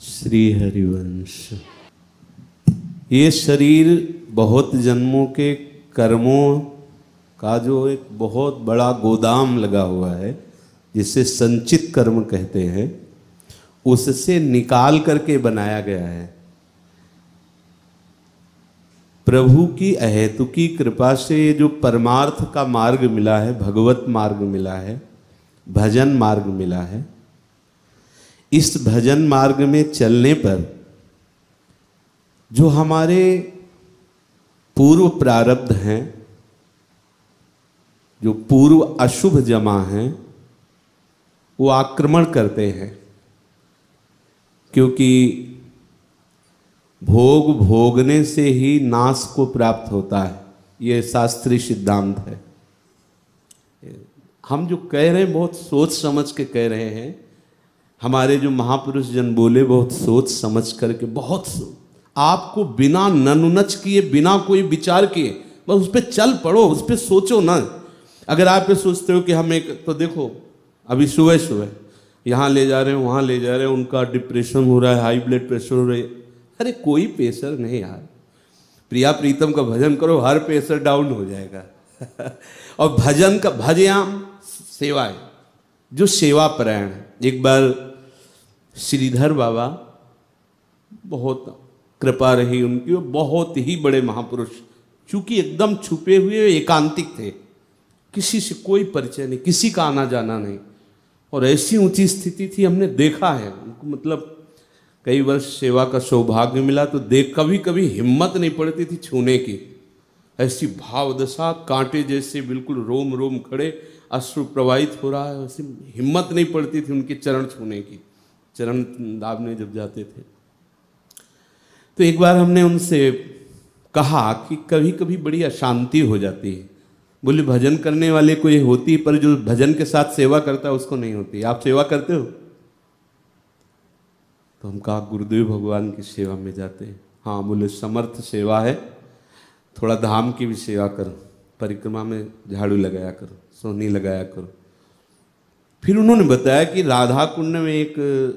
श्री हरिवंश। ये शरीर बहुत जन्मों के कर्मों का जो एक बहुत बड़ा गोदाम लगा हुआ है, जिसे संचित कर्म कहते हैं, उससे निकाल करके बनाया गया है। प्रभु की अहेतुकी कृपा से ये जो परमार्थ का मार्ग मिला है, भगवत मार्ग मिला है, भजन मार्ग मिला है, इस भजन मार्ग में चलने पर जो हमारे पूर्व प्रारब्ध हैं, जो पूर्व अशुभ जमा हैं, वो आक्रमण करते हैं। क्योंकि भोग भोगने से ही नाश को प्राप्त होता है, ये शास्त्रीय सिद्धांत है। हम जो कह रहे हैं बहुत सोच समझ के कह रहे हैं। हमारे जो महापुरुष जन बोले बहुत सोच समझ करके, बहुत आपको बिना ननुनच किए, बिना कोई विचार किए, बस उस पर चल पड़ो, उस पर सोचो ना। अगर आप ये सोचते हो कि हम एक, तो देखो अभी सुबह सुबह यहाँ ले जा रहे हैं, वहाँ ले जा रहे हैं, उनका डिप्रेशन हो रहा है, हाई ब्लड प्रेशर हो रहा है। अरे कोई प्रेशर नहीं यार, प्रिया प्रीतम का भजन करो, हर प्रेशर डाउन हो जाएगा। और भजन का भजयाम सेवा है, जो सेवा परायण है। एक बार श्रीधर बाबा, बहुत कृपा रही उनकी, बहुत ही बड़े महापुरुष, चूंकि एकदम छुपे हुए एकांतिक थे, किसी से कोई परिचय नहीं, किसी का आना जाना नहीं, और ऐसी ऊंची स्थिति थी, हमने देखा है उनको। मतलब कई वर्ष सेवा का सौभाग्य मिला तो देख, कभी कभी हिम्मत नहीं पड़ती थी छूने की। ऐसी भावदशा, कांटे जैसे बिल्कुल रोम रोम खड़े, अश्रु प्रवाहित हो रहा है, ऐसी हिम्मत नहीं पड़ती थी उनके चरण छूने की। चरण दाबने जब जाते थे तो एक बार हमने उनसे कहा कि कभी कभी बड़ी अशांति हो जाती है। बोले भजन करने वाले को ये होती है, पर जो भजन के साथ सेवा करता है उसको नहीं होती। आप सेवा करते हो? तो हम कहा गुरुदेव भगवान की सेवा में जाते हैं। हाँ, बोले समर्थ सेवा है, थोड़ा धाम की भी सेवा करो, परिक्रमा में झाड़ू लगाया करो, सोहनी लगाया करो। फिर उन्होंने बताया कि राधा कुंड में एक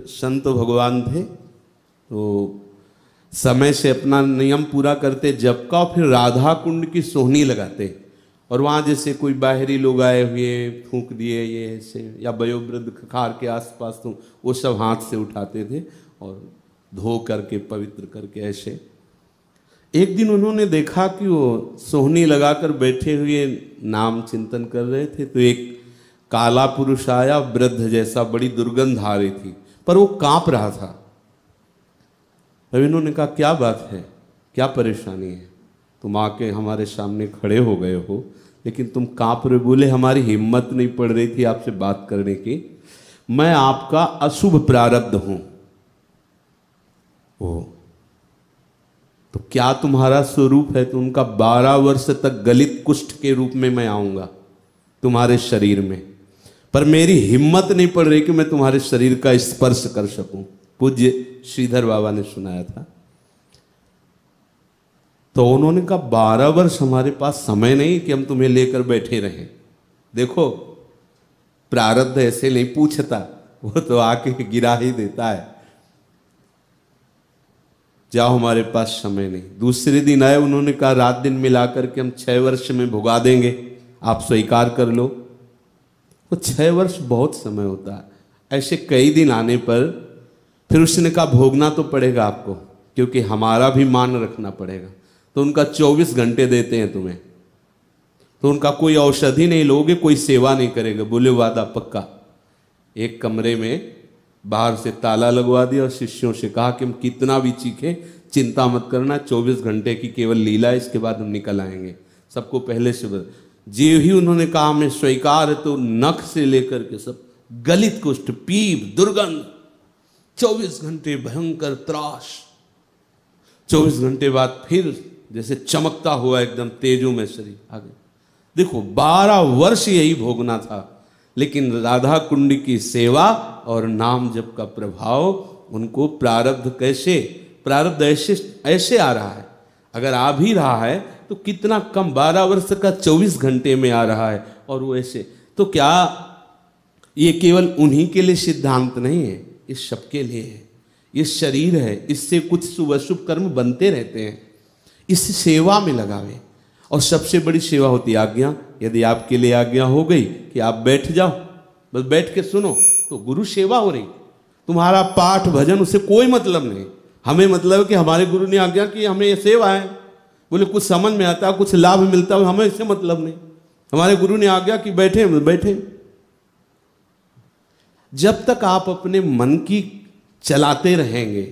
संत भगवान थे, तो समय से अपना नियम पूरा करते जप का, फिर राधा कुंड की सोहनी लगाते। और वहाँ जैसे कोई बाहरी लोग आए हुए, फूंक दिए ये ऐसे, या वयोवृद्ध खार के आसपास, तो वो सब हाथ से उठाते थे और धो करके पवित्र करके ऐसे। एक दिन उन्होंने देखा कि वो सोहनी लगाकर बैठे हुए नाम चिंतन कर रहे थे, तो एक काला पुरुष आया, वृद्ध जैसा, बड़ी दुर्गंध आ रही थी, पर वो कांप रहा था। तब इन्होंने कहा क्या बात है, क्या परेशानी है? तुम आके हमारे सामने खड़े हो गए हो, लेकिन तुम कांप रहे। बोले हमारी हिम्मत नहीं पड़ रही थी आपसे बात करने की, मैं आपका अशुभ प्रारब्ध हूं। ओ, तो क्या तुम्हारा स्वरूप है? तो उनका 12 वर्ष तक गलित कुष्ठ के रूप में मैं आऊंगा तुम्हारे शरीर में, पर मेरी हिम्मत नहीं पड़ रही कि मैं तुम्हारे शरीर का स्पर्श कर सकूं। पूज्य श्रीधर बाबा ने सुनाया था। तो उन्होंने कहा 12 वर्ष हमारे पास समय नहीं कि हम तुम्हें लेकर बैठे रहें। देखो प्रारब्ध ऐसे नहीं पूछता, वो तो आके गिरा ही देता है। जाओ, हमारे पास समय नहीं। दूसरे दिन आए, उन्होंने कहा रात दिन मिलाकर के हम 6 वर्ष में भुगा देंगे, आप स्वीकार कर लो। तो 6 वर्ष बहुत समय होता है। ऐसे कई दिन आने पर फिर उसने कहा भोगना तो पड़ेगा आपको, क्योंकि हमारा भी मान रखना पड़ेगा। तो उनका 24 घंटे देते हैं तुम्हें, तो उनका कोई औषधि नहीं लोगे, कोई सेवा नहीं करेगा। बोले वादा पक्का। एक कमरे में बाहर से ताला लगवा दिया और शिष्यों से कहा कि हम कितना भी चीखें, चिंता मत करना, 24 घंटे की केवल लीला है, इसके बाद हम निकल आएंगे। सबको पहले से जो ही उन्होंने कहा हमें स्वीकार है, तो नख से लेकर के सब गलित कुष्ठ, पीप, दुर्गंध, 24 घंटे भयंकर त्रास। 24 घंटे बाद फिर जैसे चमकता हुआ एकदम तेजों में शरीर आगे। देखो 12 वर्ष यही भोगना था, लेकिन राधा कुंड की सेवा और नाम जप का प्रभाव, उनको प्रारब्ध कैसे, प्रारब्ध ऐसे आ रहा है। अगर आ भी रहा है तो कितना कम, 12 वर्ष का 24 घंटे में आ रहा है, और वो ऐसे। तो क्या ये केवल उन्हीं के लिए सिद्धांत नहीं है, इस सबके लिए है। ये शरीर है, इससे कुछ शुभ अशुभ कर्म बनते रहते हैं, इस सेवा में लगावे। और सबसे बड़ी सेवा होती है आज्ञा। यदि आपके लिए आज्ञा हो गई कि आप बैठ जाओ, बस बैठ के सुनो, तो गुरु सेवा हो रही। तुम्हारा पाठ भजन उससे कोई मतलब नहीं। हमें मतलब है कि हमारे गुरु ने आज्ञा की, हमें ये सेवा है, बोले कुछ समझ में आता, कुछ लाभ मिलता हो, हमें इससे मतलब नहीं। हमारे गुरु ने आज्ञा की बैठे बैठे। जब तक आप अपने मन की चलाते रहेंगे,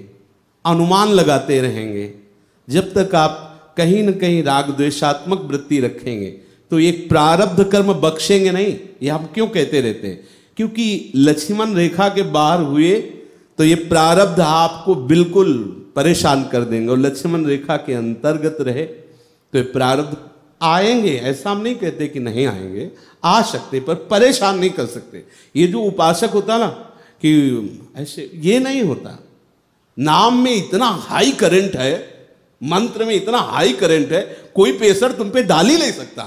अनुमान लगाते रहेंगे, जब तक आप कहीं न कहीं राग द्वेषात्मक वृत्ति रखेंगे, तो ये प्रारब्ध कर्म बख्शेंगे नहीं। ये हम क्यों कहते रहते हैं? क्योंकि लक्ष्मण रेखा के बाहर हुए तो ये प्रारब्ध आपको बिल्कुल परेशान कर देंगे, और लक्ष्मण रेखा के अंतर्गत रहे तो ये प्रारब्ध आएंगे। ऐसा हम नहीं कहते कि नहीं आएंगे, आ सकते, पर परेशान नहीं कर सकते। ये जो उपासक होता ना कि ऐसे, ये नहीं होता। नाम में इतना हाई करंट है, मंत्र में इतना हाई करंट है, कोई प्रेशर तुम पे डाल ही नहीं सकता,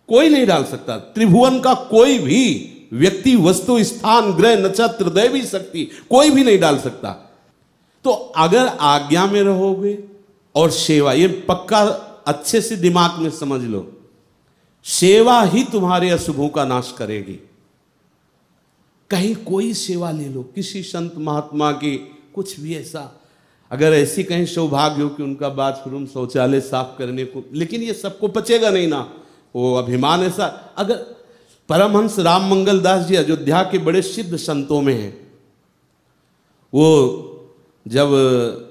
कोई नहीं डाल सकता। त्रिभुवन का कोई भी व्यक्ति, वस्तु, स्थान, ग्रह, नक्षत्र, दैवी शक्ति कोई भी नहीं डाल सकता। तो अगर आज्ञा में रहोगे और सेवा, ये पक्का अच्छे से दिमाग में समझ लो, सेवा ही तुम्हारे अशुभों का नाश करेगी। कहीं कोई सेवा ले लो, किसी संत महात्मा की, कुछ भी ऐसा, अगर ऐसी कहीं सौभाग्य हो कि उनका बाथरूम शौचालय साफ करने को, लेकिन ये सबको पचेगा नहीं ना, वो अभिमान ऐसा। अगर परमहंस राम मंगल दास जी अयोध्या के बड़े सिद्ध संतों में हैं, वो जब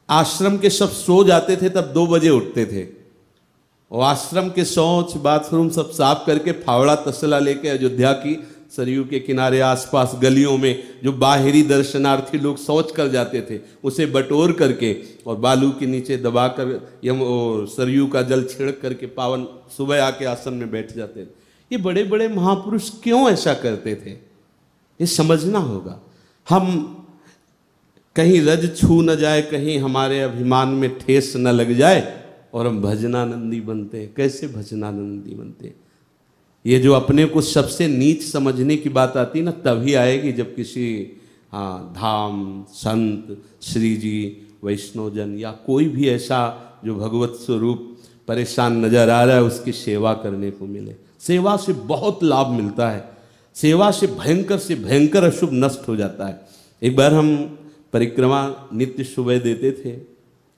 आश्रम के सब सो जाते थे तब 2 बजे उठते थे, और आश्रम के शौच बाथरूम सब साफ करके फावड़ा तसला लेके अयोध्या की सरयू के किनारे आसपास गलियों में जो बाहरी दर्शनार्थी लोग शौच कर जाते थे, उसे बटोर करके और बालू के नीचे दबाकर सरयू का जल छिड़क करके पावन सुबह आके आसन में बैठ जाते थे। ये बड़े बड़े महापुरुष क्यों ऐसा करते थे, ये समझना होगा। हम कहीं रज छू न जाए, कहीं हमारे अभिमान में ठेस न लग जाए और हम भजनानंदी बनते हैं। कैसे भजनानंदी बनते हैं? ये जो अपने को सबसे नीच समझने की बात आती है ना, तभी आएगी जब किसी धाम, संत, श्री जी, वैष्णवजन या कोई भी ऐसा जो भगवत स्वरूप परेशान नजर आ रहा है उसकी सेवा करने को मिले। सेवा से बहुत लाभ मिलता है, सेवा से भयंकर अशुभ नष्ट हो जाता है। एक बार हम परिक्रमा नित्य सुबह देते थे,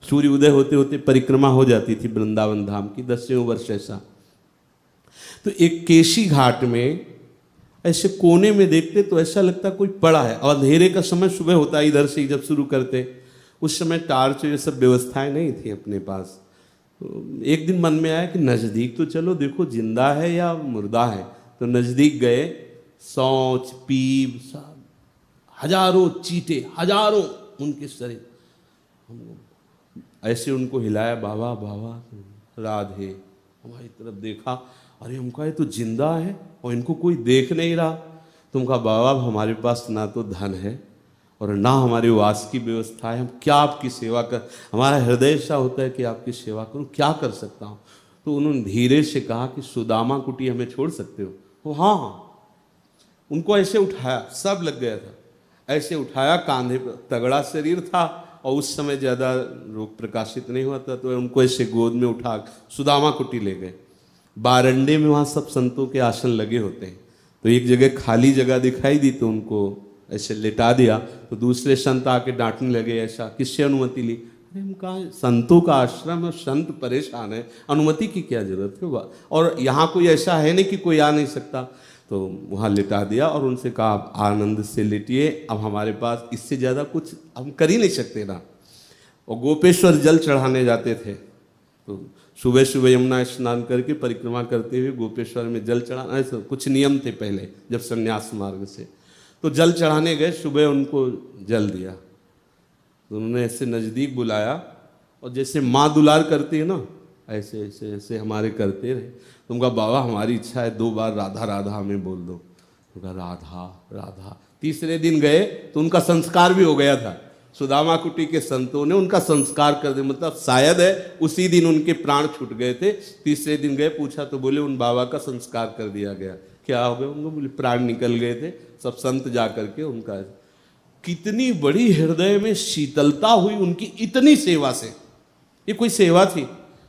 सूर्य उदय होते होते परिक्रमा हो जाती थी वृंदावन धाम की, 10वें वर्ष ऐसा। तो एक केशी घाट में ऐसे कोने में देखते तो ऐसा लगता कोई पड़ा है, और अंधेरे का समय सुबह होता है, इधर से जब शुरू करते, उस समय टार्च ये सब व्यवस्थाएं नहीं थी अपने पास। तो एक दिन मन में आया कि नज़दीक तो चलो देखो जिंदा है या मुर्दा है। तो नज़दीक गए, शौच, पीप, सब हजारों चीटे, हजारों उनके शरीर, ऐसे उनको हिलाया, बाबा बाबा राधे। हमारी तरफ देखा, अरे हम कहा ये तो जिंदा है और इनको कोई देख नहीं रहा। तुम कहा बाबा हमारे पास ना तो धन है और ना हमारे वास की व्यवस्था है, हम क्या आपकी सेवा कर, हमारा हृदय ऐसा होता है कि आपकी सेवा करूं, क्या कर सकता हूं? तो उन्होंने धीरे से कहा कि सुदामा कुटी हमें छोड़ सकते हो? तो हाँ, उनको ऐसे उठाया, सब लग गया था, ऐसे उठाया, कांधे पर, तगड़ा शरीर था और उस समय ज़्यादा रोग प्रकाशित नहीं हुआ था, तो उनको ऐसे गोद में उठा सुदामा कुटी ले गए। बारंडे में वहाँ सब संतों के आसन लगे होते हैं, तो एक जगह खाली जगह दिखाई दी तो उनको ऐसे लिटा दिया। तो दूसरे संत आके डांटने लगे, ऐसा किससे अनुमति ली? अरे हम कहा संतों का आश्रम है, संत परेशान है, अनुमति की क्या जरूरत है, और यहाँ कोई ऐसा है नहीं कि कोई आ नहीं सकता। तो वहाँ लिटा दिया और उनसे कहा आप आनंद से लेटिए, अब हमारे पास इससे ज़्यादा कुछ हम कर ही नहीं सकते ना। और गोपेश्वर जल चढ़ाने जाते थे, तो सुबह सुबह यमुना स्नान करके परिक्रमा करते हुए गोपेश्वर में जल चढ़ाना, ऐसा कुछ नियम थे पहले जब संन्यास मार्ग से। तो जल चढ़ाने गए, सुबह उनको जल दिया, तो उन्होंने ऐसे नज़दीक बुलाया और जैसे माँ दुलार करती है ना, ऐसे ऐसे ऐसे हमारे करते रहे। तुम कहा बाबा हमारी इच्छा है 2 बार राधा राधा हमें बोल दो। तो कहा राधा राधा। तीसरे दिन गए तो उनका संस्कार भी हो गया था, सुदामा कुटी के संतों ने उनका संस्कार कर दिया, मतलब शायद है उसी दिन उनके प्राण छूट गए थे। तीसरे दिन गए, पूछा तो बोले उन बाबा का संस्कार कर दिया गया। क्या हो गया उनको? बोले प्राण निकल गए थे, सब संत जा करके उनका। कितनी बड़ी हृदय में शीतलता हुई उनकी इतनी सेवा से। ये कोई सेवा थी,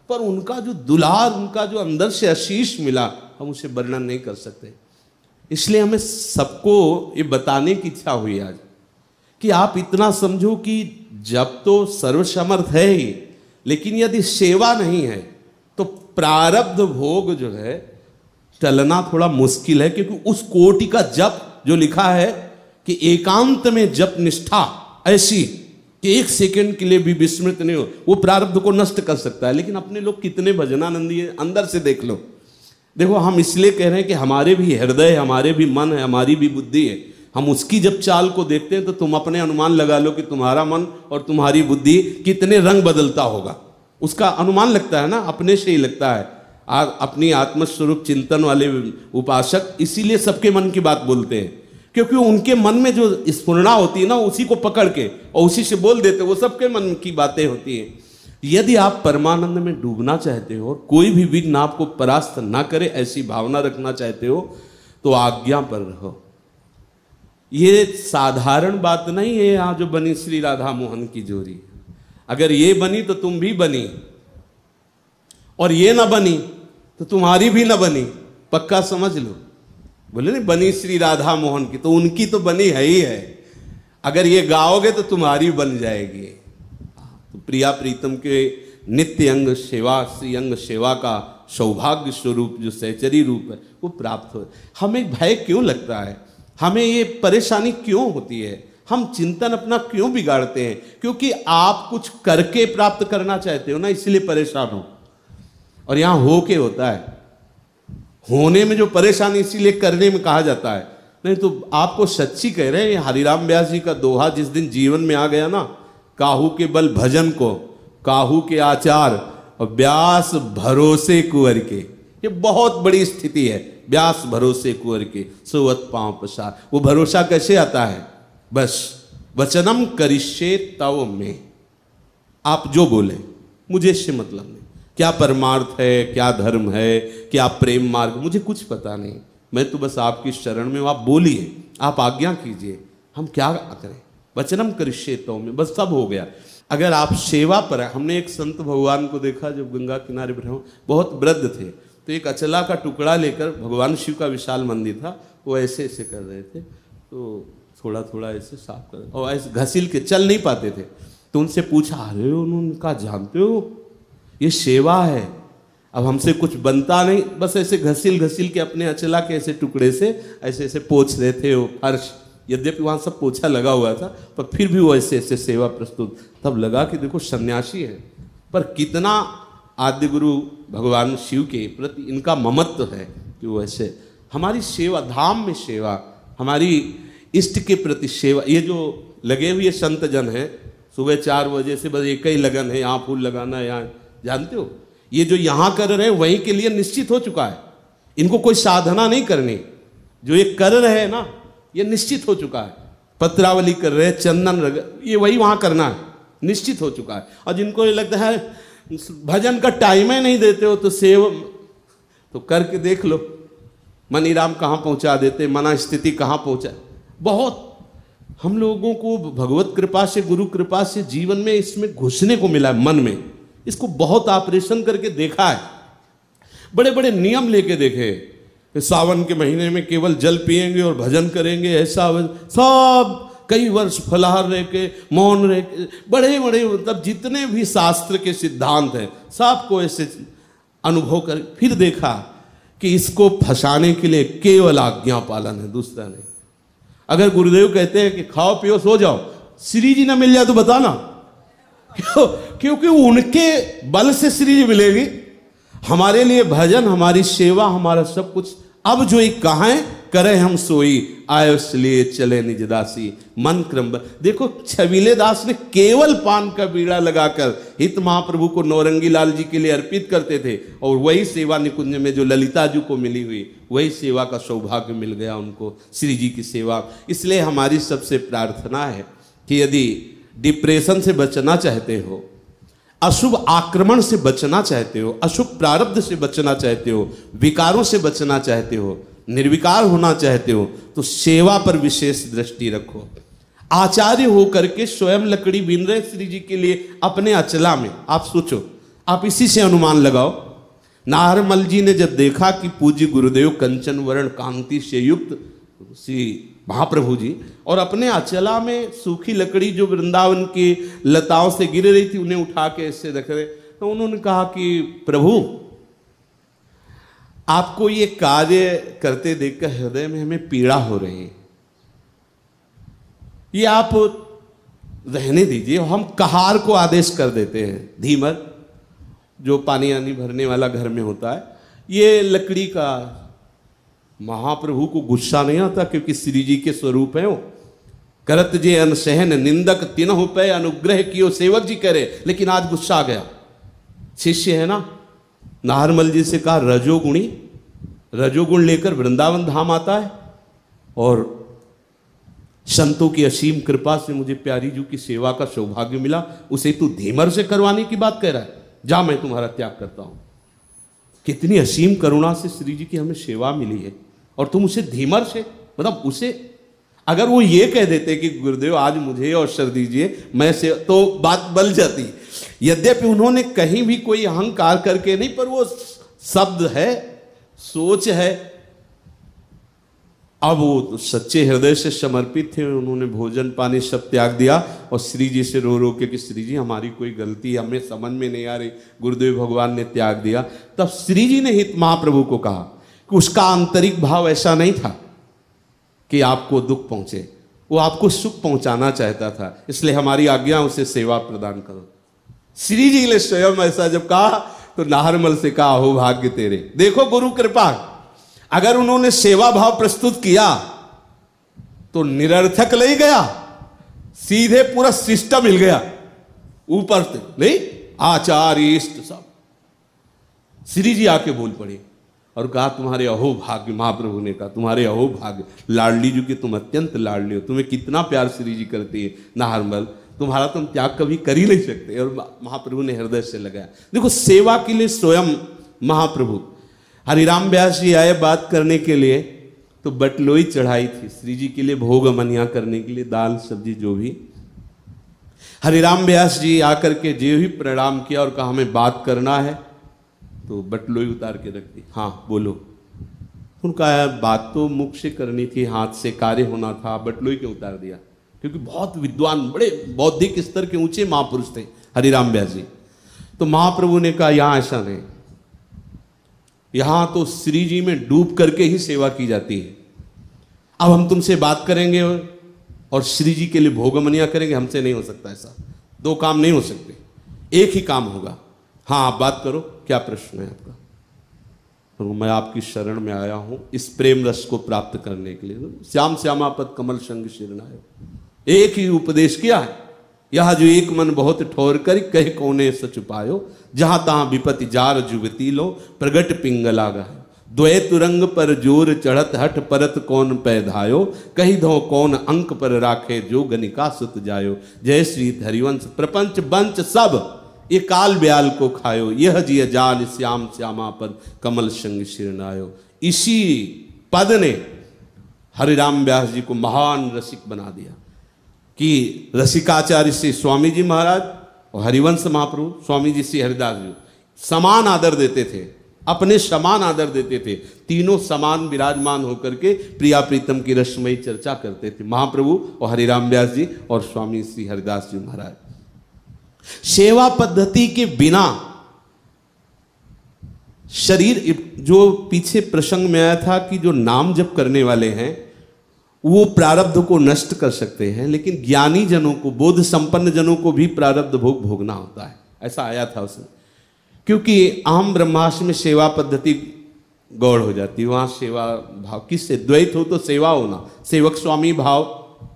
पर उनका जो दुलार, उनका जो अंदर से आशीष मिला, हम उसे वर्णन नहीं कर सकते। इसलिए हमें सबको ये बताने की इच्छा हुई आज कि आप इतना समझो कि जब तो सर्वसमर्थ है ही, लेकिन यदि सेवा नहीं है तो प्रारब्ध भोग जो है टलना थोड़ा मुश्किल है। क्योंकि उस कोटि का जप जो लिखा है कि एकांत में जप निष्ठा ऐसी कि एक सेकंड के लिए भी विस्मृत नहीं हो, वो प्रारब्ध को नष्ट कर सकता है। लेकिन अपने लोग कितने भजनानंदी है, अंदर से देख लो। देखो, हम इसलिए कह रहे हैं कि हमारे भी हृदय, हमारे भी मन है, हमारी भी बुद्धि है। हम उसकी जब चाल को देखते हैं तो तुम अपने अनुमान लगा लो कि तुम्हारा मन और तुम्हारी बुद्धि कितने रंग बदलता होगा। उसका अनुमान लगता है ना, अपने से ही लगता है। अपनी आत्मस्वरूप चिंतन वाले उपासक इसीलिए सबके मन की बात बोलते हैं, क्योंकि उनके मन में जो स्फुरणा होती है ना, उसी को पकड़ के और उसी से बोल देते, वो सबके मन की बातें होती हैं। यदि आप परमानंद में डूबना चाहते हो और कोई भी विघ्न आपको परास्त ना करे, ऐसी भावना रखना चाहते हो, तो आज्ञा पर रहो। ये साधारण बात नहीं है यहाँ जो बनी श्री राधा मोहन की जोड़ी। अगर ये बनी तो तुम भी बनी, और ये ना बनी तो तुम्हारी भी ना बनी। पक्का समझ लो। बोले नहीं, बनी श्री राधा मोहन की, तो उनकी तो बनी है ही है। अगर ये गाओगे तो तुम्हारी बन जाएगी। तो प्रिया प्रीतम के नित्य अंग सेवा, श्री अंग सेवा का सौभाग्य स्वरूप जो सहचरी रूप है वो प्राप्त हो। हमें भय क्यों लगता है, हमें ये परेशानी क्यों होती है, हम चिंतन अपना क्यों बिगाड़ते हैं? क्योंकि आप कुछ करके प्राप्त करना चाहते हो ना, इसलिए परेशान हो। और यहां हो के होता है, होने में जो परेशानी, इसीलिए करने में कहा जाता है। नहीं तो आपको सच्ची कह रहे हैं, हरिराम व्यास जी का दोहा जिस दिन जीवन में आ गया ना, काहू के बल भजन को, काहू के आचार और व्यास भरोसे कुंवर के। ये बहुत बड़ी स्थिति है, व्यास भरोसे कुंवर के सोवत पांव पसार। वो भरोसा कैसे आता है? बस वचनम करिष्ये तव में, आप जो बोले मुझे इससे मतलब नहीं। क्या परमार्थ है, क्या धर्म है, क्या प्रेम मार्ग, मुझे कुछ पता नहीं। मैं तो बस आपकी शरण में हूं। आप बोलिए, आप आज्ञा कीजिए, हम क्या करें। वचनम करिष्ये तव में, बस सब हो गया। अगर आप सेवा पर है, हमने एक संत भगवान को देखा जब गंगा किनारे पर, बहुत वृद्ध थे, तो एक अचला का टुकड़ा लेकर, भगवान शिव का विशाल मंदिर था, वो ऐसे ऐसे कर रहे थे, तो थोड़ा थोड़ा ऐसे साफ कर, और ऐसे घसील के चल नहीं पाते थे। तो उनसे पूछा, अरे उन्होंने कहा, जानते हो ये सेवा है, अब हमसे कुछ बनता नहीं, बस ऐसे घसील घसील के अपने अचला के ऐसे टुकड़े से ऐसे ऐसे पोंछ रहे थे वो फर्श। यद्यपि वहाँ सब पोछा लगा हुआ था, पर फिर भी वो ऐसे ऐसे सेवा प्रस्तुत। तब लगा कि देखो सन्यासी है, पर कितना आद्य गुरु भगवान शिव के प्रति इनका ममत्व है कि वो ऐसे हमारी सेवा, धाम में सेवा, हमारी इष्ट के प्रति सेवा। ये जो लगे हुए संत जन हैं, सुबह 4 बजे से बस एक ही लगन है, यहाँ फूल लगाना, यहाँ, जानते हो, ये जो यहाँ कर रहे हैं वहीं के लिए निश्चित हो चुका है। इनको कोई साधना नहीं करनी, जो ये कर रहे हैं ना, ये निश्चित हो चुका है। पत्रावली कर रहे हैं, चंदन, ये वही वहाँ करना है, निश्चित हो चुका है। और जिनको ये लगता है भजन का टाइम ही नहीं देते हो तो सेव, तो करके देख लो मनीराम कहाँ पहुँचा देते, मना स्थिति कहाँ पहुँचा। बहुत हम लोगों को भगवत कृपा से, गुरु कृपा से जीवन में इसमें घुसने को मिला है, मन में। इसको बहुत ऑपरेशन करके देखा है, बड़े बड़े नियम लेके देखे कि सावन के महीने में केवल जल पिएंगे और भजन करेंगे, ऐसा सब कई वर्ष फलाहार रह के, मौन रह के, बड़े बड़े मतलब जितने भी शास्त्र के सिद्धांत हैं सबको ऐसे अनुभव कर, फिर देखा कि इसको फंसाने के लिए केवल आज्ञा पालन है, दूसरा नहीं। अगर गुरुदेव कहते हैं कि खाओ पियो सो जाओ, श्री जी ना मिल जाए तो बताना, क्योंकि उनके बल से श्री जी मिलेगी। हमारे लिए भजन, हमारी सेवा, हमारा सब कुछ। अब जो एक कहाँ है, करे हम सोई, आयो इसलिए चले निज दासी, मन क्रम। देखो छबीले दास ने केवल पान का बीड़ा लगाकर हित महाप्रभु को नौरंगी लाल जी के लिए अर्पित करते थे, और वही सेवा निकुंज में जो ललिता जी को मिली हुई, वही सेवा का सौभाग्य मिल गया उनको, श्री जी की सेवा। इसलिए हमारी सबसे प्रार्थना है कि यदि डिप्रेशन से बचना चाहते हो, अशुभ आक्रमण से बचना चाहते हो, अशुभ प्रारब्ध से बचना चाहते हो, विकारों से बचना चाहते हो, निर्विकार होना चाहते हो, तो सेवा पर विशेष दृष्टि रखो। आचार्य होकर के स्वयं लकड़ी बीन रहे श्री जी के लिए अपने अचला में। आप सोचो, आप इसी से अनुमान लगाओ। नाहरमल जी ने जब देखा कि पूज्य गुरुदेव कंचन वर्ण कांति से युक्त श्री महाप्रभु जी और अपने अचला में सूखी लकड़ी जो वृंदावन की लताओं से गिर रही थी उन्हें उठा के ऐसे रख रहे, तो उन्होंने कहा कि प्रभु आपको ये कार्य करते देखकर हृदय में हमें पीड़ा हो रही है, ये आप रहने दीजिए। हम कहार को आदेश कर देते हैं, धीमर जो पानी आनी भरने वाला घर में होता है, ये लकड़ी का। महाप्रभु को गुस्सा नहीं आता क्योंकि श्री जी के स्वरूप है वो। करत जे अनसहन निंदक तिनहु पे अनुग्रह कियो, सेवक जी करे, लेकिन आज गुस्सा आ गया। शिष्य है ना, नाहरमल जी से कहा रजोगुण लेकर वृंदावन धाम आता है और संतों की असीम कृपा से मुझे प्यारी जी की सेवा का सौभाग्य मिला, उसे तू धीमर से करवाने की बात कह रहा है, जा मैं तुम्हारा त्याग करता हूं। कितनी असीम करुणा से श्री जी की हमें सेवा मिली है और तुम उसे धीमर से, मतलब उसे, अगर वो ये कह देते कि गुरुदेव आज मुझे अवसर दीजिए मैं से, तो बात बल जाती। यद्यपि उन्होंने कहीं भी कोई अहंकार करके नहीं, पर वो शब्द है, सोच है। अब वो सच्चे हृदय से समर्पित थे, उन्होंने भोजन पानी सब त्याग दिया और श्री जी से रो रो के कि श्री जी हमारी कोई गलती हमें समझ में नहीं आ रही, गुरुदेव भगवान ने त्याग दिया। तब श्री जी ने हित महाप्रभु को कहा कि उसका आंतरिक भाव ऐसा नहीं था कि आपको दुख पहुंचे, वो आपको सुख पहुंचाना चाहता था, इसलिए हमारी आज्ञा उसे सेवा प्रदान करो। श्री जी ने स्वयं ऐसा जब कहा तो नाहरमल से कहा हो भाग्य तेरे। देखो गुरु कृपा, अगर उन्होंने सेवा भाव प्रस्तुत किया तो निरर्थक ले गया, सीधे पूरा सिस्टम हिल गया ऊपर से, नहीं आचार्य इष्ट सब। श्री जी आके बोल पड़े और कहा तुम्हारे अहो भाग्य, महाप्रभु ने कहा तुम्हारे अहो भाग्य, लाडली जी की तुम अत्यंत लाडली हो, तुम्हें कितना प्यार श्री जी करती है नाहरमल, तुम्हारा तुम त्याग कभी कर ही नहीं सकते। और महाप्रभु ने हृदय से लगाया। देखो सेवा के लिए स्वयं महाप्रभु, हरिराम व्यास जी आए बात करने के लिए तो बटलोई चढ़ाई थी श्री जी के लिए, भोग अमनिया करने के लिए, दाल सब्जी जो भी। हरिराम व्यास जी आकर के जो ही प्रणाम किया और कहा हमें बात करना है, तो बटलोई उतार के रख दी। हाँ बोलो। उनका बात तो मुख से करनी थी, हाथ से कार्य होना था, बटलोई क्यों उतार दिया? क्योंकि बहुत विद्वान, बड़े बौद्धिक स्तर के ऊंचे महापुरुष थे हरिराम व्यास जी। तो महाप्रभु ने कहा यहां ऐसा नहीं, यहां तो श्री जी में डूब करके ही सेवा की जाती है। अब हम तुमसे बात करेंगे और श्री जी के लिए भोगमनिया करेंगे, हमसे नहीं हो सकता ऐसा, दो काम नहीं हो सकते, एक ही काम होगा। हाँ आप बात करो, क्या प्रश्न है आपका? तो मैं आपकी शरण में आया हूं इस प्रेम रस को प्राप्त करने के लिए। श्याम श्यामापद कमल संग शिरनायो, एक ही उपदेश किया है, यह जो एक मन बहुत ठोर कर कहे कोने सच पायो, जहां तहां विपति जार जुगती लो, प्रगट पिंगला गाय, द्वैत रंग पर जोर चढ़त हट परत कौन पैधायो, कही धो कौन अंक पर राखे जो गनिका सुत जायो। जय श्री हरिवंश प्रपंच बंच सब ये काल ब्याल को खायो, यह जिय जाल श्याम श्यामा पद कमल संग शिरनायो। इसी पद ने हरिराम व्यास जी को महान रसिक बना दिया कि रसिकाचार्य से स्वामी जी महाराज और हरिवंश महाप्रभु स्वामी जी से हरिदास जी समान आदर देते थे, अपने समान आदर देते थे। तीनों समान विराजमान होकर के प्रिया प्रीतम की रसमयी चर्चा करते थे, महाप्रभु और हरिराम व्यास जी और स्वामी श्री हरिदास जी महाराज। सेवा पद्धति के बिना शरीर, जो पीछे प्रसंग में आया था कि जो नाम जप करने वाले हैं वो प्रारब्ध को नष्ट कर सकते हैं, लेकिन ज्ञानी जनों को, बोध संपन्न जनों को भी प्रारब्ध भोग भोगना होता है, ऐसा आया था उसमें। क्योंकि आम ब्रह्मास्त्र में सेवा पद्धति गौड़ हो जाती है, वहां सेवा भाव किससे, द्वैत हो तो सेवा होना, सेवक स्वामी भाव,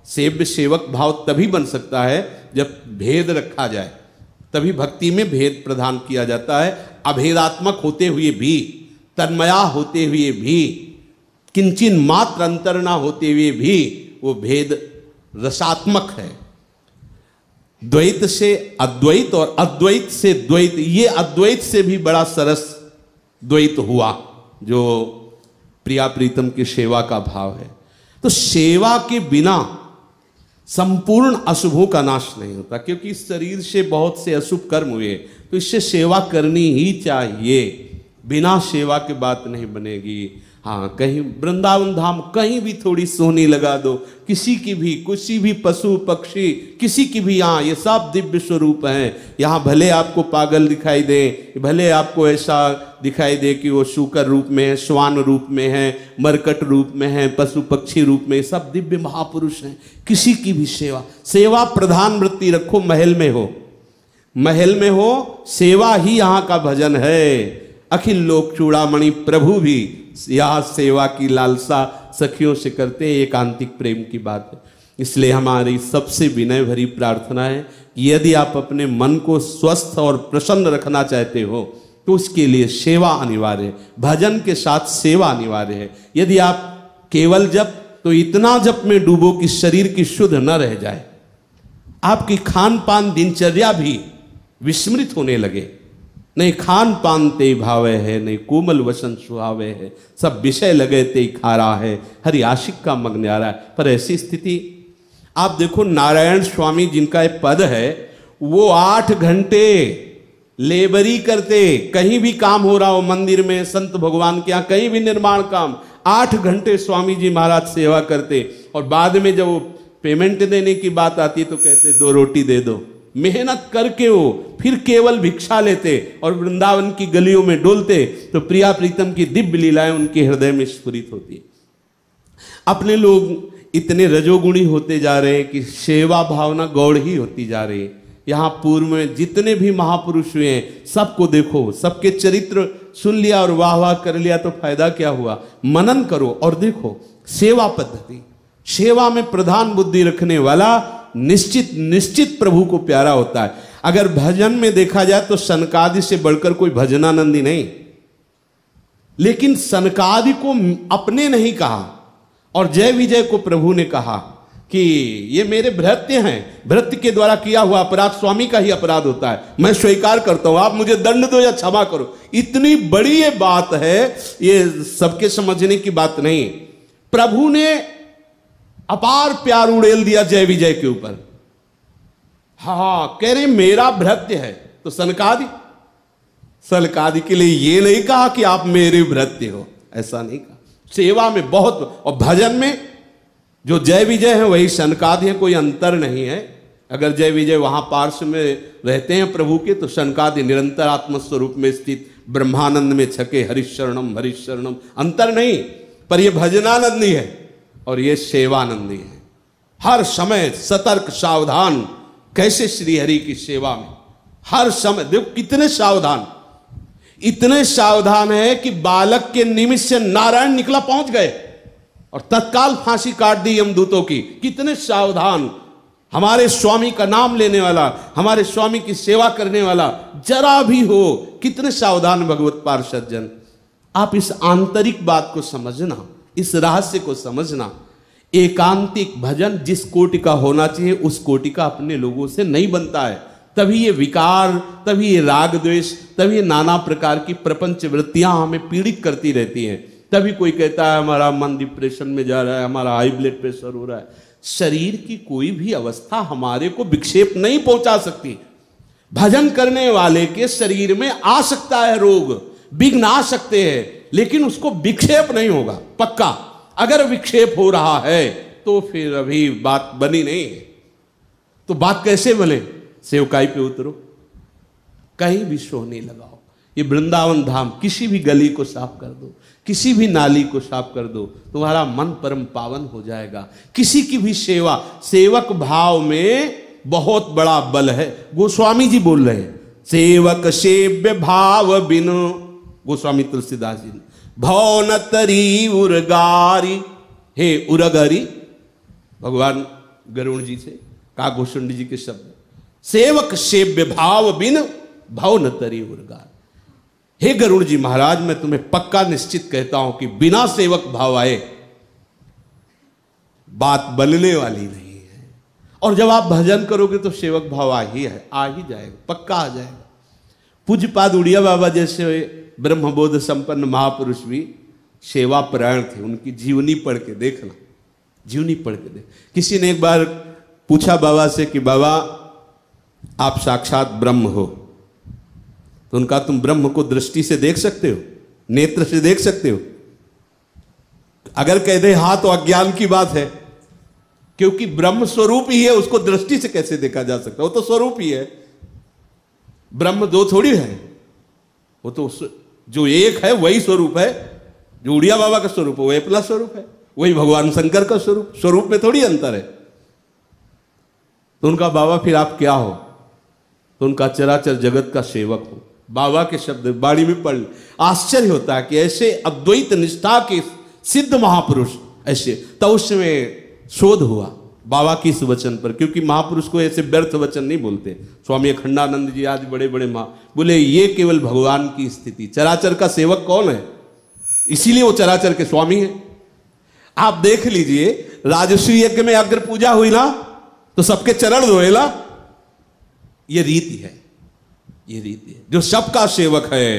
सेव्य सेवक भाव तभी बन सकता है जब भेद रखा जाए, तभी भक्ति में भेद प्रदान किया जाता है। अभेदात्मक होते हुए भी, तन्मया होते हुए भी, किंचिन मात्र अंतर ना होते हुए भी वो भेद रसात्मक है। द्वैत से अद्वैत और अद्वैत से द्वैत, ये अद्वैत से भी बड़ा सरस द्वैत हुआ जो प्रिया प्रीतम की सेवा का भाव है। तो सेवा के बिना संपूर्ण अशुभों का नाश नहीं होता, क्योंकि इस शरीर से बहुत से अशुभ कर्म हुए, तो इससे सेवा करनी ही चाहिए। बिना सेवा के बात नहीं बनेगी। हाँ, कहीं वृंदावन धाम कहीं भी थोड़ी सोनी लगा दो, किसी की भी, किसी भी पशु पक्षी, किसी की भी, यहाँ ये सब दिव्य स्वरूप हैं। यहाँ भले आपको पागल दिखाई दे, भले आपको ऐसा दिखाई दे कि वो शूकर रूप में है, श्वान रूप में है, मरकट रूप में है, पशु पक्षी रूप में, सब दिव्य महापुरुष हैं। किसी की भी सेवा, सेवा प्रधान वृत्ति रखो। महल में हो, महल में हो, सेवा ही यहाँ का भजन है। अखिल लोक चूड़ामणि प्रभु भी यहाँ सेवा की लालसा सखियों से करते हैं। एकांतिक प्रेम की बात है। इसलिए हमारी सबसे विनय भरी प्रार्थना है कि यदि आप अपने मन को स्वस्थ और प्रसन्न रखना चाहते हो तो उसके लिए सेवा अनिवार्य है। भजन के साथ सेवा अनिवार्य है। यदि आप केवल जप, तो इतना जप में डूबो कि शरीर की शुद्ध न रह जाए, आपकी खान पान दिनचर्या भी विस्मृत होने लगे। नहीं खान पान ते भावे है, नहीं कोमल वसन सुहावे है, सब विषय लगे ते खारा है, हरि आशिक का मग न्यारा है। पर ऐसी स्थिति आप देखो, नारायण स्वामी जिनका एक पद है, वो 8 घंटे लेबरी करते, कहीं भी काम हो रहा हो, मंदिर में, संत भगवान के यहाँ कहीं भी निर्माण काम, 8 घंटे स्वामी जी महाराज सेवा करते। और बाद में जब वो पेमेंट देने की बात आती तो कहते 2 रोटी दे दो। मेहनत करके वो फिर केवल भिक्षा लेते और वृंदावन की गलियों में डोलते, तो प्रिया प्रीतम की दिव्य लीलाएं उनके हृदय में स्फुरित होती। अपने लोग इतने रजोगुणी होते जा रहे हैं कि सेवा भावना गौड़ ही होती जा रही है। यहाँ पूर्व में जितने भी महापुरुष हुए हैं, सबको देखो, सबके चरित्र सुन लिया और वाह वाह कर लिया तो फायदा क्या हुआ? मनन करो और देखो सेवा पद्धति। सेवा में प्रधान बुद्धि रखने वाला निश्चित प्रभु को प्यारा होता है। अगर भजन में देखा जाए तो सनकादि से बढ़कर कोई भजनानंदी नहीं, लेकिन सनकादि को अपने नहीं कहा और जय विजय को प्रभु ने कहा कि ये मेरे भृत्य हैं, भृत्य के द्वारा किया हुआ अपराध स्वामी का ही अपराध होता है, मैं स्वीकार करता हूं, आप मुझे दंड दो या क्षमा करो। इतनी बड़ी ये बात है, ये सबके समझने की बात नहीं। प्रभु ने अपार प्यार उड़ेल दिया जय विजय के ऊपर। हाँ, कह रहे मेरा भृत्य है, तो सनकादि के लिए ये नहीं कहा कि आप मेरे भृत्य हो, ऐसा नहीं कहा। सेवा में बहुत, और भजन में जो जय विजय है वही सनकादि है, कोई अंतर नहीं है। अगर जय विजय वहां पार्श्व में रहते हैं प्रभु के, तो सनकादि निरंतर आत्मस्वरूप में स्थित ब्रह्मानंद में छके हरिशरणम हरिशरणम, अंतर नहीं। पर ये भजनानंदी है और ये सेवानंदी है। हर समय सतर्क सावधान, कैसे श्रीहरि की सेवा में हर समय देखो कितने सावधान, इतने सावधान है कि बालक के निमित्त से नारायण निकला पहुंच गए और तत्काल फांसी काट दी यमदूतों की। कितने सावधान, हमारे स्वामी का नाम लेने वाला, हमारे स्वामी की सेवा करने वाला जरा भी हो, कितने सावधान भगवत पार्षद जन। आप इस आंतरिक बात को समझना, इस रहस्य को समझना। एकांतिक भजन जिस कोटि का होना चाहिए उस कोटि का अपने लोगों से नहीं बनता है। तभी ये विकार, तभी ये राग द्वेष, तभी ये नाना प्रकार की प्रपंच वृत्तियां हमें पीड़ित करती रहती हैं। तभी कोई कहता है हमारा मन डिप्रेशन में जा रहा है, हमारा हाई ब्लड प्रेशर हो रहा है। शरीर की कोई भी अवस्था हमारे को विक्षेप नहीं पहुंचा सकती। भजन करने वाले के शरीर में आ सकता है रोग, विघ्न आ सकते हैं, लेकिन उसको विक्षेप नहीं होगा पक्का। अगर विक्षेप हो रहा है तो फिर अभी बात बनी नहीं है। तो बात कैसे बने? सेवकाई पे उतरो, कहीं भी सोने लगाओ। ये वृंदावन धाम, किसी भी गली को साफ कर दो, किसी भी नाली को साफ कर दो, तुम्हारा मन परम पावन हो जाएगा। किसी की भी सेवा, सेवक भाव में बहुत बड़ा बल है। गोस्वामी जी बोल रहे हैं, सेवक सेव्य भाव बिनु, गोस्वामी तुलसीदास जी ने, भव न तरी उरगारी, हे उरगरी, भगवान गरुण जी से कहा, गोस्वामी जी के शब्द, सेवक सेव्य भाव बिन भव न तरी उरगार। हे गरुड़ जी महाराज, मैं तुम्हें पक्का निश्चित कहता हूं कि बिना सेवक भाव आए बात बनने वाली नहीं है। और जब आप भजन करोगे तो सेवक भाव आ ही जाएगा, पक्का आ जाएगा। पूज्यपाद उड़िया बाबा जैसे ब्रह्मबोध संपन्न महापुरुष भी सेवा परायण थे। उनकी जीवनी पढ़ के देखना, जीवनी पढ़ के देख। किसी ने एक बार पूछा बाबा से कि बाबा आप साक्षात ब्रह्म हो, तो उनका तुम ब्रह्म को दृष्टि से देख सकते हो, नेत्र से देख सकते हो? अगर कह दे हाँ तो अज्ञान की बात है, क्योंकि ब्रह्म स्वरूप ही है, उसको दृष्टि से कैसे देखा जा सकता? वो तो स्वरूप ही है। ब्रह्म दो थोड़ी है, वो तो जो एक है वही स्वरूप है। जो उड़िया बाबा का स्वरूप है वो अपना स्वरूप है, वही भगवान शंकर का स्वरूप, स्वरूप में थोड़ी अंतर है। तो उनका बाबा फिर आप क्या हो? तो उनका चराचर जगत का सेवक हो। बाबा के शब्द बाणी में पढ़, आश्चर्य होता है कि ऐसे अद्वैत निष्ठा के सिद्ध महापुरुष ऐसे, तो उसमें शोध हुआ बाबा की इस वचन पर, क्योंकि महापुरुष को ऐसे व्यर्थ वचन नहीं बोलते। स्वामी अखंडानंद जी आज बड़े बड़े बोले ये केवल भगवान की स्थिति, चराचर का सेवक कौन है? इसीलिए वो चराचर के स्वामी है। आप देख लीजिए, राजस्वी यज्ञ में अग्र पूजा हुई ना, तो सबके चरण धोएला। ये रीति है, ये रीति है। जो सबका सेवक है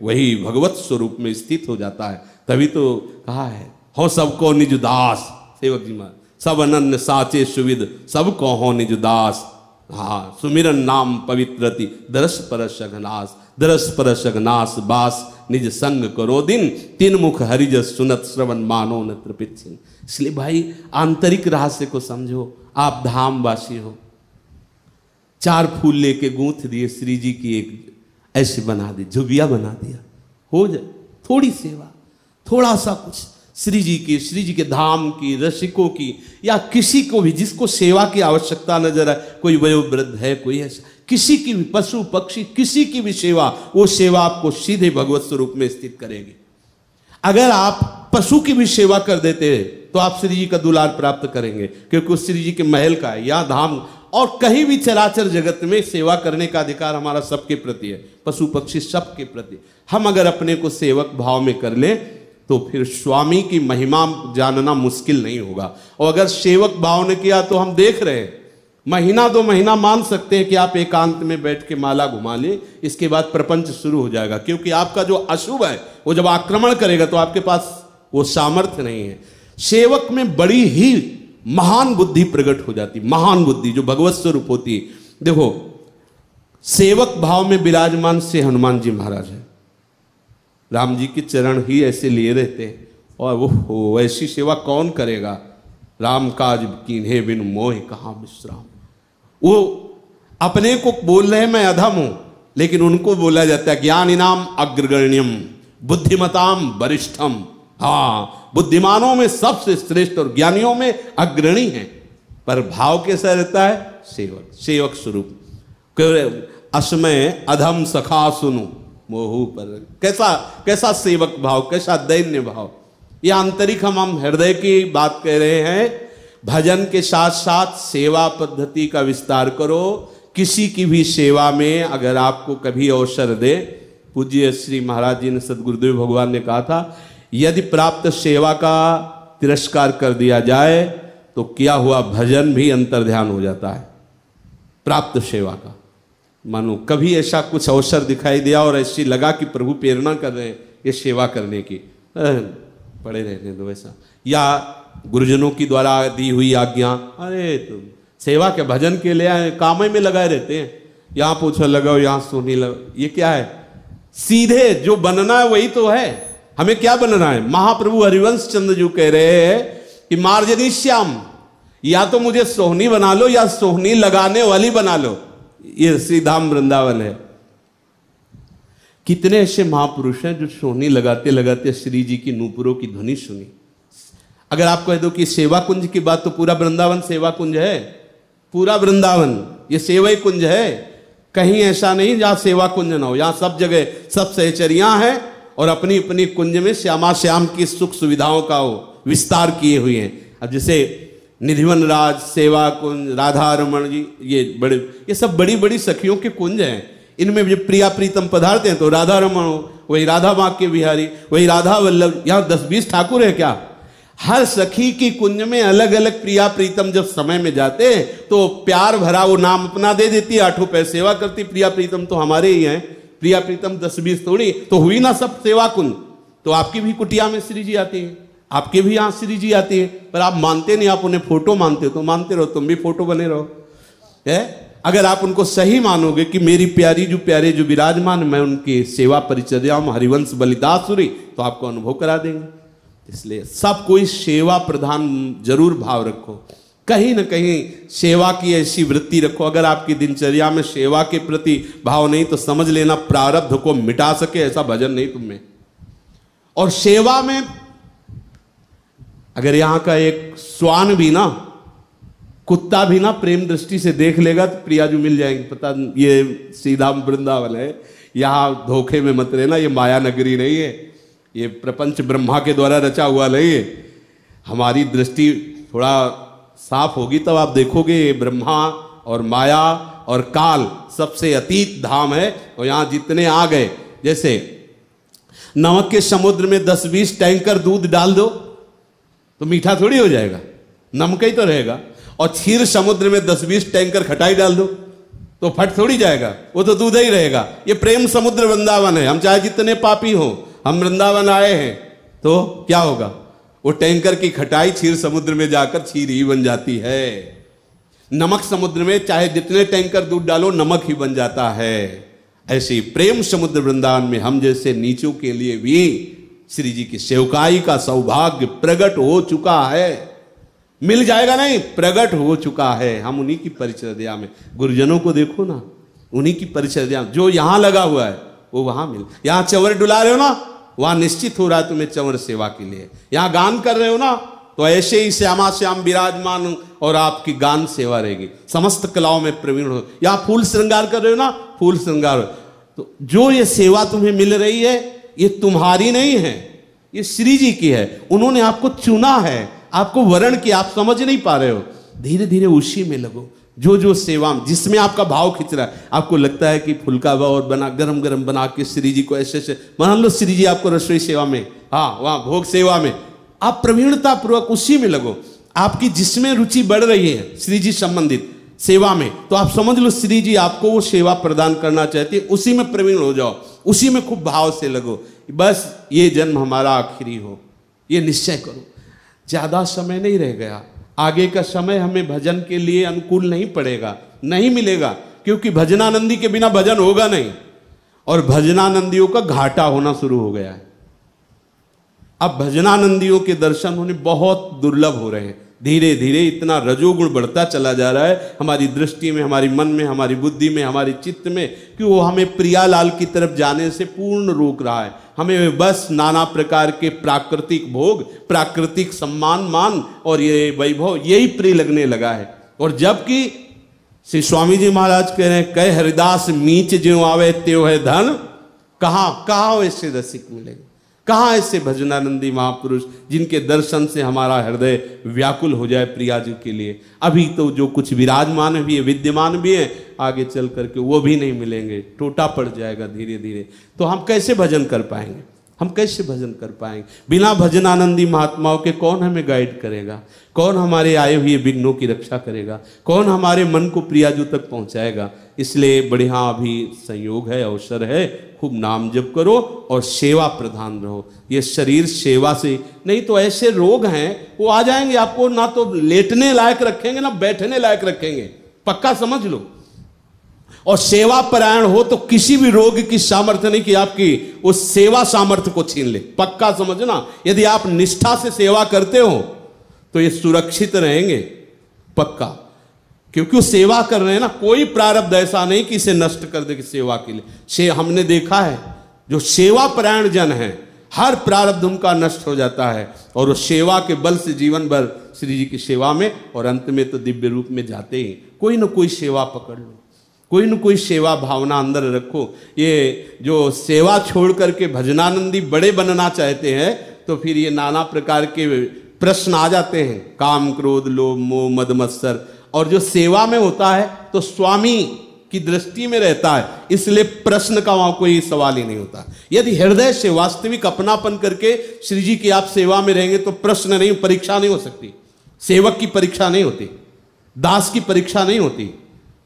वही भगवत स्वरूप में स्थित हो जाता है। तभी तो कहा है, हो सबको निज दास, सेवक जी महाराज, सब अनन्य साचे सुविद, सबको हो निज दास। हाँ, सुमिरन नाम पवित्रति, दरस परस अघनास, दरस परस अघनास बास, निज संग करो दिन, तीन मुख हरिजस सुनत श्रवण मानो न त्रिपित। इसलिए भाई आंतरिक रहस्य को समझो। आप धामवासी हो, 4 फूल लेके गूंथ दिए, श्री जी की एक ऐसे बना दी, झुबिया बना दिया, हो जाए थोड़ी सेवा, थोड़ा सा कुछ श्री जी के धाम की, रसिकों की, या किसी को भी जिसको सेवा की आवश्यकता नजर आए, कोई वयोवृद्ध है, कोई ऐसा, किसी की भी, पशु पक्षी किसी की भी सेवा, वो सेवा आपको सीधे भगवत स्वरूप में स्थित करेगी। अगर आप पशु की भी सेवा कर देते हैं तो आप श्री जी का दुलार प्राप्त करेंगे, क्योंकि उस श्री जी के महल का है या धाम। और कहीं भी चराचर जगत में सेवा करने का अधिकार हमारा सबके प्रति है, पशु पक्षी सबके प्रति। हम अगर अपने को सेवक भाव में कर ले तो फिर स्वामी की महिमा जानना मुश्किल नहीं होगा। और अगर सेवक भाव ने किया तो हम देख रहे हैं, महीना 2 महीना मान सकते हैं कि आप एकांत में बैठ के माला घुमा ले, इसके बाद प्रपंच शुरू हो जाएगा, क्योंकि आपका जो अशुभ है वो जब आक्रमण करेगा तो आपके पास वो सामर्थ्य नहीं है। सेवक में बड़ी ही महान बुद्धि प्रकट हो जाती, महान बुद्धि जो भगवत स्वरूप होती है। देखो, सेवक भाव में विराजमान से हनुमान जी महाराज है, राम जी के चरण ही ऐसे लिए रहते हैं, और वो ऐसी सेवा कौन करेगा? राम काज कीन्हे बिन मोह कहाँ विश्राम। वो अपने को बोल रहे हैं मैं अधम हूं, लेकिन उनको बोला जाता है ज्ञान इनाम अग्रगण्यम बुद्धिमताम वरिष्ठम। हाँ, बुद्धिमानों में सबसे श्रेष्ठ और ज्ञानियों में अग्रणी है। पर भाव कैसा रहता है? सेवक, सेवक स्वरूप। असमय अधम सखा सुनु मोहू पर, कैसा कैसा सेवक भाव, कैसा दैन्य भाव। ये आंतरिक हम हृदय की बात कह रहे हैं। भजन के साथ साथ सेवा पद्धति का विस्तार करो। किसी की भी सेवा में अगर आपको कभी अवसर दे, पूज्य श्री महाराज जी ने, सदगुरुदेव भगवान ने कहा था, यदि प्राप्त सेवा का तिरस्कार कर दिया जाए तो क्या हुआ, भजन भी अंतर्ध्यान हो जाता है प्राप्त सेवा का। मानो कभी ऐसा कुछ अवसर दिखाई दिया और ऐसी लगा कि प्रभु प्रेरणा कर रहे हैं ये सेवा करने की, पड़े रहने दो ऐसा, या गुरुजनों की द्वारा दी हुई आज्ञा, अरे तुम सेवा के भजन के लिए काम में लगाए रहते हैं, यहाँ पोछा लगाओ, यहाँ सोनी लगाओ, ये क्या है? सीधे जो बनना है वही तो है। हमें क्या बनना है? महाप्रभु हरिवंश चंद्र जी कह रहे हैं कि मार्जनी श्याम, या तो मुझे सोहनी बना लो या सोहनी लगाने वाली बना लो। ये श्री धाम वृंदावन है। कितने ऐसे महापुरुष हैं जो सोहनी लगाते लगाते श्री जी की नूपुरों की ध्वनि सुनी। अगर आप कह दो कि सेवा कुंज की बात, तो पूरा वृंदावन सेवा कुंज है, पूरा वृंदावन ये सेवा कुंज है। कहीं ऐसा नहीं जहां सेवा कुंज ना हो, यहां सब जगह सब सहचरियां हैं और अपनी अपनी कुंज में श्यामा श्याम की सुख सुविधाओं का विस्तार किए हुए हैं। अब जैसे निधिवन राज, सेवा कुंज, राधा रमण जी, ये सब बड़ी बड़ी सखियों के कुंज हैं। इनमें जो प्रिया प्रीतम पदार्थ हैं तो राधा रमण हो, वही राधा बांके बिहारी, वही राधा वल्लभ, यहाँ 10-20 ठाकुर है क्या? हर सखी की कुंज में अलग अलग प्रिया प्रीतम जब समय में जाते हैं तो प्यार भरा वो नाम अपना दे देती है, 8 पैसे सेवा करती। प्रिया प्रीतम तो हमारे ही हैं, प्रिया प्रीतम 10-20 थोड़ी तो हुई ना सब सेवा कुंज। तो आपकी भी कुटिया में श्री जी आती है, आपके भी यहाँ श्री जी आती है, पर आप मानते नहीं, आप उन्हें फोटो मानते हो, तो मानते रहो, तुम भी फोटो बने रहो है। अगर आप उनको सही मानोगे कि मेरी प्यारी जो प्यारे जो विराजमान, मैं उनकी सेवा परिचर्या में हरिवंश बलिदासुरी, तो आपको अनुभव करा देंगे। इसलिए सब कोई सेवा प्रधान जरूर भाव रखो, कहीं ना कहीं सेवा की ऐसी वृत्ति रखो। अगर आपकी दिनचर्या में सेवा के प्रति भाव नहीं, तो समझ लेना प्रारब्ध को मिटा सके ऐसा भजन नहीं तुम में। और सेवा में अगर यहां का एक श्वान भी ना, कुत्ता भी ना प्रेम दृष्टि से देख लेगा तो प्रियाजू मिल जाएंगे। पता ये सीधा वृंदावन है, यहां धोखे में मत रहना, ये माया नगरी नहीं है, ये प्रपंच ब्रह्मा के द्वारा रचा हुआ नहीं है। हमारी दृष्टि थोड़ा साफ होगी तब आप देखोगे ये ब्रह्मा और माया और काल सबसे अतीत धाम है। और यहां जितने आ गए, जैसे नमक के समुद्र में 10-20 टैंकर दूध डाल दो तो मीठा थोड़ी हो जाएगा, नमक ही तो रहेगा। और क्षीर समुद्र में 10-20 टैंकर खटाई डाल दो तो फट थोड़ी जाएगा, वो तो दूध ही रहेगा। ये प्रेम समुद्र वृंदावन है। हम चाहे जितने पापी हो, हम वृंदावन आए हैं तो क्या होगा, वो टैंकर की खटाई क्षीर समुद्र में जाकर क्षीर ही बन जाती है। नमक समुद्र में चाहे जितने टैंकर दूध डालो नमक ही बन जाता है। ऐसे ही प्रेम समुद्र वृंदावन में हम जैसे नीचों के लिए भी श्री जी की सेवकाई का सौभाग्य प्रकट हो चुका है। मिल जाएगा नहीं, प्रकट हो चुका है। हम उन्हीं की परिचर्या में, गुरुजनों को देखो ना, उन्हीं की परिचर्या, जो यहां लगा हुआ है वो वहां मिल। यहां चंवर डुला रहे हो ना, वहां निश्चित हो रहा है तुम्हें चंवर सेवा के लिए। यहां गान कर रहे हो ना, तो ऐसे ही श्यामा श्याम विराजमान और आपकी गान सेवा रहेगी। समस्त कलाओं में प्रवीण हो। यहां फूल श्रृंगार कर रहे हो ना, फूल श्रृंगार। तो जो ये सेवा तुम्हें मिल रही है, ये तुम्हारी नहीं है, ये श्री जी की है। उन्होंने आपको चुना है, आपको वरण किया, आप समझ नहीं पा रहे हो। धीरे धीरे उसी में लगो, जो जो सेवा जिसमें आपका भाव खिंच रहा है। आपको लगता है कि फुल्का और बना गरम गरम बना के श्री जी को ऐसे ऐसे, मान लो श्री जी आपको रसोई सेवा में, हाँ वहां भोग सेवा में, आप प्रवीणता पूर्वक उसी में लगो। आपकी जिसमें रुचि बढ़ रही है श्री जी संबंधित सेवा में, तो आप समझ लो श्री जी आपको वो सेवा प्रदान करना चाहती है, उसी में प्रवीण हो जाओ, उसी में खूब भाव से लगो। बस ये जन्म हमारा आखिरी हो, ये निश्चय करो। ज्यादा समय नहीं रह गया, आगे का समय हमें भजन के लिए अनुकूल नहीं पड़ेगा, नहीं मिलेगा, क्योंकि भजनानंदी के बिना भजन होगा नहीं। और भजनानंदियों का घाटा होना शुरू हो गया है। अब भजनानंदियों के दर्शन होने बहुत दुर्लभ हो रहे हैं। धीरे धीरे इतना रजोगुण बढ़ता चला जा रहा है हमारी दृष्टि में, हमारी मन में, हमारी बुद्धि में, हमारी चित्त में, कि वो हमें प्रियालाल की तरफ जाने से पूर्ण रोक रहा है। हमें बस नाना प्रकार के प्राकृतिक भोग, प्राकृतिक सम्मान मान और ये वैभव, यही प्रिय लगने लगा है। और जबकि श्री स्वामी जी महाराज कह रहे हैं, कह हरिदास मीच ज्यों आवे त्यो है धन। कहाँ ऐसे रसिक मिलेंगे, कहाँ ऐसे भजनानंदी महापुरुष जिनके दर्शन से हमारा हृदय व्याकुल हो जाए प्रिया जी के लिए। अभी तो जो कुछ विराजमान भी है, विद्यमान भी है, आगे चल करके वो भी नहीं मिलेंगे, टूटा पड़ जाएगा धीरे धीरे। तो हम कैसे भजन कर पाएंगे, हम कैसे भजन कर पाएंगे बिना भजनानंदी महात्माओं के? कौन हमें गाइड करेगा, कौन हमारे आए हुए विघ्नों की रक्षा करेगा, कौन हमारे मन को प्रियाजू तक पहुंचाएगा? इसलिए बढ़िया अभी संयोग है, अवसर है, खूब नाम जप करो और सेवा प्रधान रहो। ये शरीर सेवा से, नहीं तो ऐसे रोग हैं वो आ जाएंगे, आपको ना तो लेटने लायक रखेंगे ना बैठने लायक रखेंगे, पक्का समझ लो। और सेवा परायण हो तो किसी भी रोग की सामर्थ्य नहीं कि आपकी उस सेवा सामर्थ्य को छीन ले, पक्का समझना। यदि आप निष्ठा से सेवा करते हो तो ये सुरक्षित रहेंगे, पक्का। क्योंकि वो सेवा कर रहे हैं ना, कोई प्रारब्ध ऐसा नहीं कि इसे नष्ट कर दे कि सेवा के लिए। हमने देखा है जो सेवा परायण जन है, हर प्रारब्ध उनका नष्ट हो जाता है और वो सेवा के बल से जीवन भर श्री जी की सेवा में, और अंत में तो दिव्य रूप में जाते ही। कोई ना कोई सेवा पकड़ लो, कोई न कोई सेवा भावना अंदर रखो। ये जो सेवा छोड़ करके भजनानंदी बड़े बनना चाहते हैं तो फिर ये नाना प्रकार के प्रश्न आ जाते हैं, काम क्रोध लोभ मोह मद मत्सर। और जो सेवा में होता है तो स्वामी की दृष्टि में रहता है, इसलिए प्रश्न का वहां कोई सवाल ही नहीं होता। यदि हृदय से वास्तविक अपनापन करके श्री जी की आप सेवा में रहेंगे तो प्रश्न नहीं, परीक्षा नहीं हो सकती। सेवक की परीक्षा नहीं होती, दास की परीक्षा नहीं होती,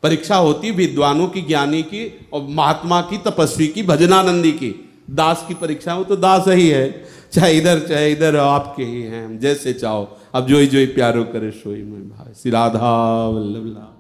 परीक्षा होती विद्वानों की, ज्ञानी की और महात्मा की, तपस्वी की, भजनानंदी की। दास की परीक्षा हो तो दास ही है। चाहे इधर आपके ही हैं, हम जैसे चाहो। अब जोई जोई प्यारो करे सोई में भाई। श्री राधा वल्लभ।